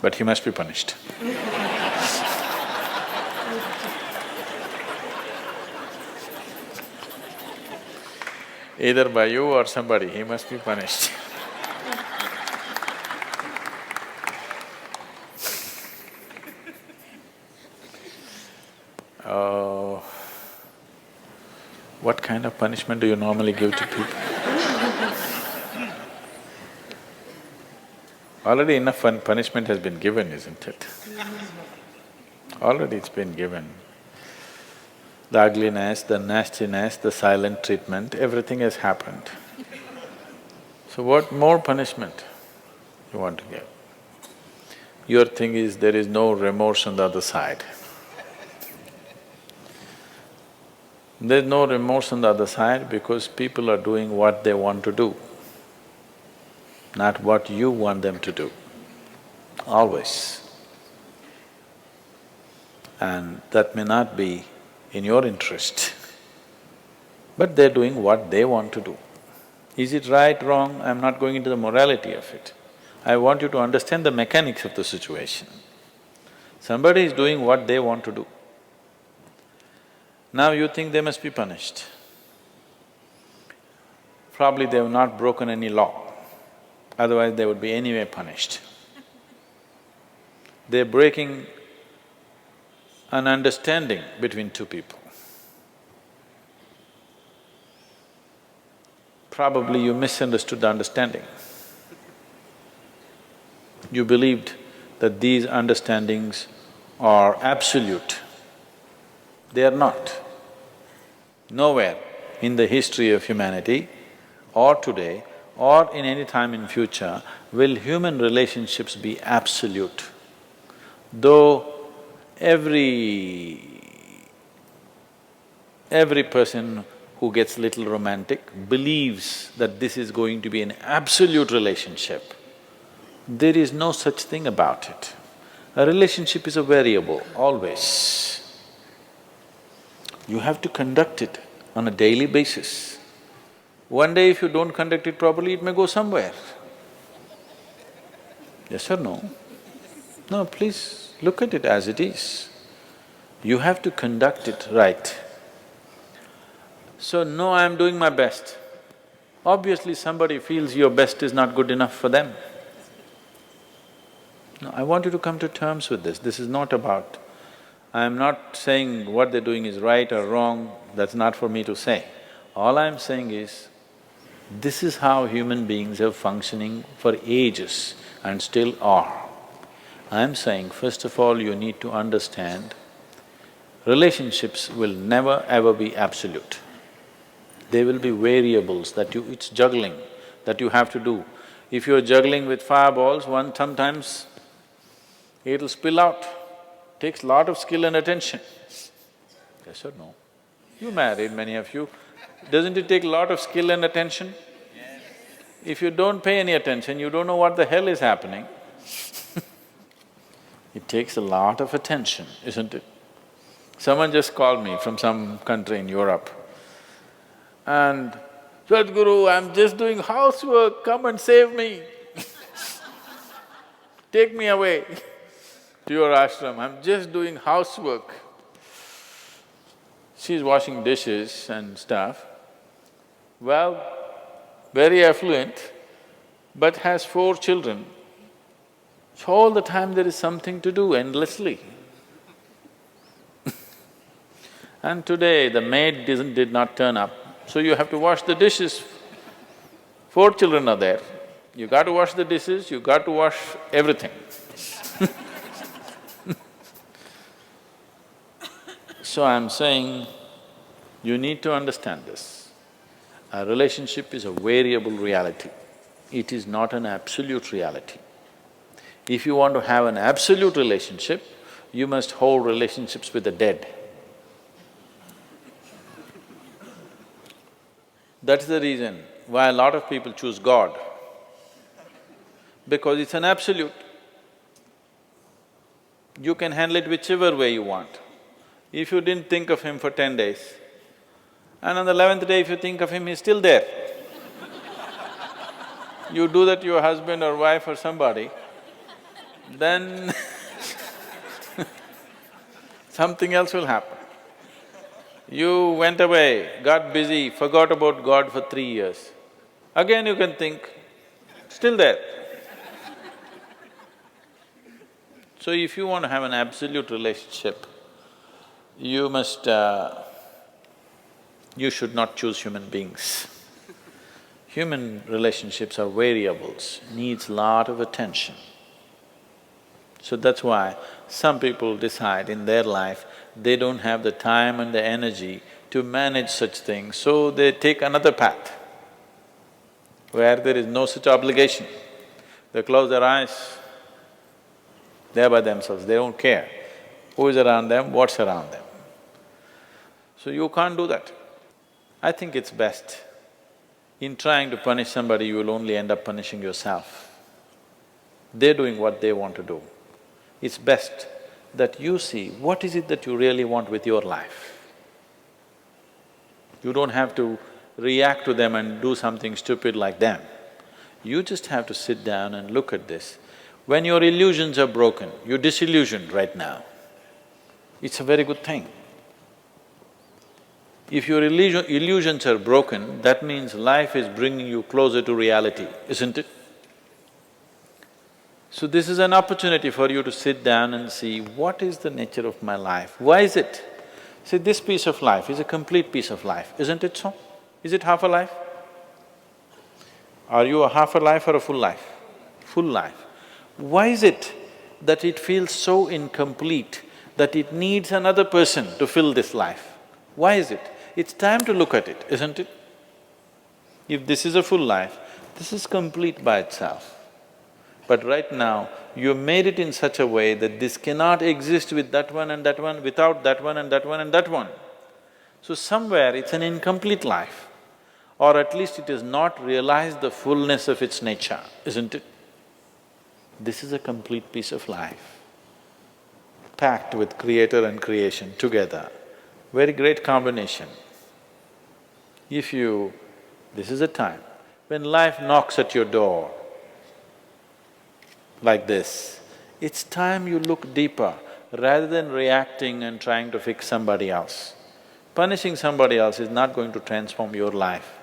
but he must be punished. Either by you or somebody, he must be punished. Oh, what kind of punishment do you normally give to people? Already enough punishment has been given, isn't it? Already it's been given. The ugliness, the nastiness, the silent treatment, everything has happened. So what more punishment you want to give? Your thing is there is no remorse on the other side. There's no remorse on the other side because people are doing what they want to do, not what you want them to do, always. And that may not be in your interest, but they're doing what they want to do. Is it right, wrong? I'm not going into the morality of it. I want you to understand the mechanics of the situation. Somebody is doing what they want to do. Now you think they must be punished. Probably they have not broken any law, otherwise they would be anyway punished. They're breaking an understanding between two people. Probably you misunderstood the understanding. You believed that these understandings are absolute. They are not. Nowhere in the history of humanity or today or in any time in future will human relationships be absolute. Though every person who gets little romantic believes that this is going to be an absolute relationship, there is no such thing about it. A relationship is a variable, always. You have to conduct it on a daily basis. One day if you don't conduct it properly, it may go somewhere. Yes or no? No, please look at it as it is. You have to conduct it right. So, no, I'm doing my best. Obviously somebody feels your best is not good enough for them. No, I want you to come to terms with this. This is not about… I'm not saying what they're doing is right or wrong, that's not for me to say. All I'm saying is, this is how human beings are functioning for ages and still are. I'm saying, first of all, you need to understand, relationships will never ever be absolute. There will be variables that it's juggling that you have to do. If you're juggling with fireballs, sometimes it'll spill out. Takes lot of skill and attention. Yes or no? You married, many of you. Doesn't it take a lot of skill and attention? Yes. If you don't pay any attention, you don't know what the hell is happening. It takes a lot of attention, isn't it? Someone just called me from some country in Europe and, "Sadhguru, I'm just doing housework, come and save me." Take me away to your ashram, I'm just doing housework. She's washing dishes and stuff. Well, very affluent, but has 4 children. So all the time there is something to do endlessly. And today the maid did not turn up, so you have to wash the dishes. 4 children are there, you got to wash the dishes, you got to wash everything. So I'm saying, you need to understand this. A relationship is a variable reality. It is not an absolute reality. If you want to have an absolute relationship, you must hold relationships with the dead. That's the reason why a lot of people choose God, because it's an absolute. You can handle it whichever way you want. If you didn't think of him for 10 days, and on the 11th day if you think of him, he's still there. You do that to your husband or wife or somebody, then something else will happen. You went away, got busy, forgot about God for 3 years. Again you can think, still there. So if you want to have an absolute relationship, you must… you should not choose human beings. Human relationships are variables, needs lot of attention. So that's why some people decide in their life they don't have the time and the energy to manage such things, so they take another path where there is no such obligation. They close their eyes, they're by themselves, they don't care who is around them, what's around them. So you can't do that. I think it's best, in trying to punish somebody, you will only end up punishing yourself. They're doing what they want to do. It's best that you see what is it that you really want with your life. You don't have to react to them and do something stupid like them. You just have to sit down and look at this. When your illusions are broken, you're disillusioned right now, it's a very good thing. If your illusions are broken, that means life is bringing you closer to reality, isn't it? So this is an opportunity for you to sit down and see, what is the nature of my life? Why is it? See, this piece of life is a complete piece of life, isn't it so? Is it half a life? Are you a half a life or a full life? Full life. Why is it that it feels so incomplete that it needs another person to fill this life? Why is it? It's time to look at it, isn't it? If this is a full life, this is complete by itself. But right now, you made it in such a way that this cannot exist with that one and that one, without that one and that one and that one. So somewhere it's an incomplete life, or at least it has not realized the fullness of its nature, isn't it? This is a complete piece of life, packed with creator and creation together. Very great combination. If you… this is a time when life knocks at your door like this, it's time you look deeper rather than reacting and trying to fix somebody else. Punishing somebody else is not going to transform your life,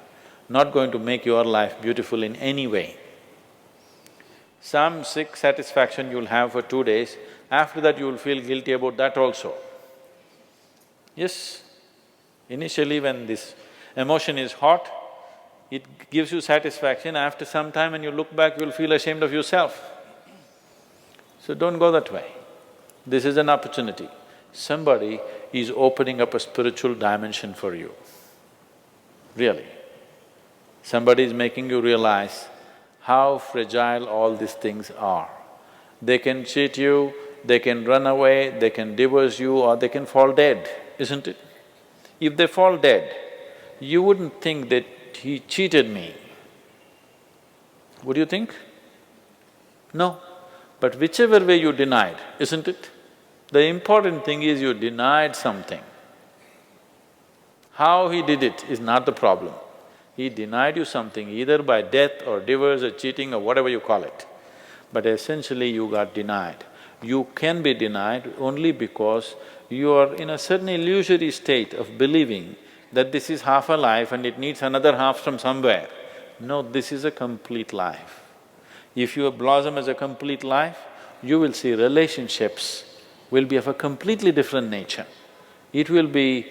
not going to make your life beautiful in any way. Some sick satisfaction you'll have for 2 days, after that you'll feel guilty about that also. Yes, initially when this emotion is hot, it gives you satisfaction, after some time when you look back, you'll feel ashamed of yourself. So don't go that way. This is an opportunity. Somebody is opening up a spiritual dimension for you, really. Somebody is making you realize how fragile all these things are. They can cheat you, they can run away, they can divorce you, or they can fall dead, isn't it? If they fall dead, you wouldn't think that he cheated me. Would you think? No. But whichever way you denied, isn't it? The important thing is you denied something. How he did it is not the problem. He denied you something either by death or divorce or cheating or whatever you call it. But essentially you got denied. You can be denied only because you are in a certain illusory state of believing that this is half a life and it needs another half from somewhere. No, this is a complete life. If you blossom as a complete life, you will see relationships will be of a completely different nature. It will be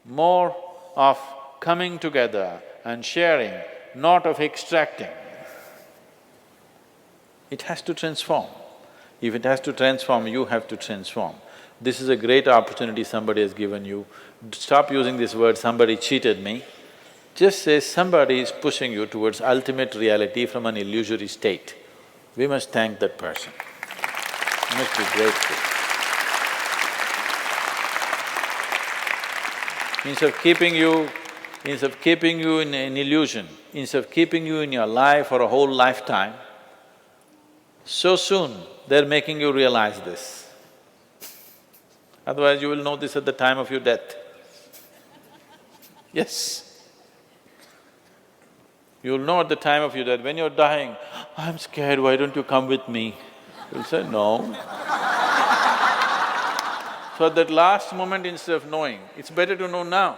more of coming together and sharing, not of extracting. It has to transform. If it has to transform, you have to transform. This is a great opportunity somebody has given you. Stop using this word, somebody cheated me. Just say somebody is pushing you towards ultimate reality from an illusory state. We must thank that person. We must be grateful. Instead of keeping you in an illusion, instead of keeping you in your life for a whole lifetime, so soon they're making you realize this. Otherwise you will know this at the time of your death. Yes. You'll know at the time of your death, when you're dying, I'm scared, why don't you come with me? You'll say, no. So at that last moment, instead of knowing, it's better to know now.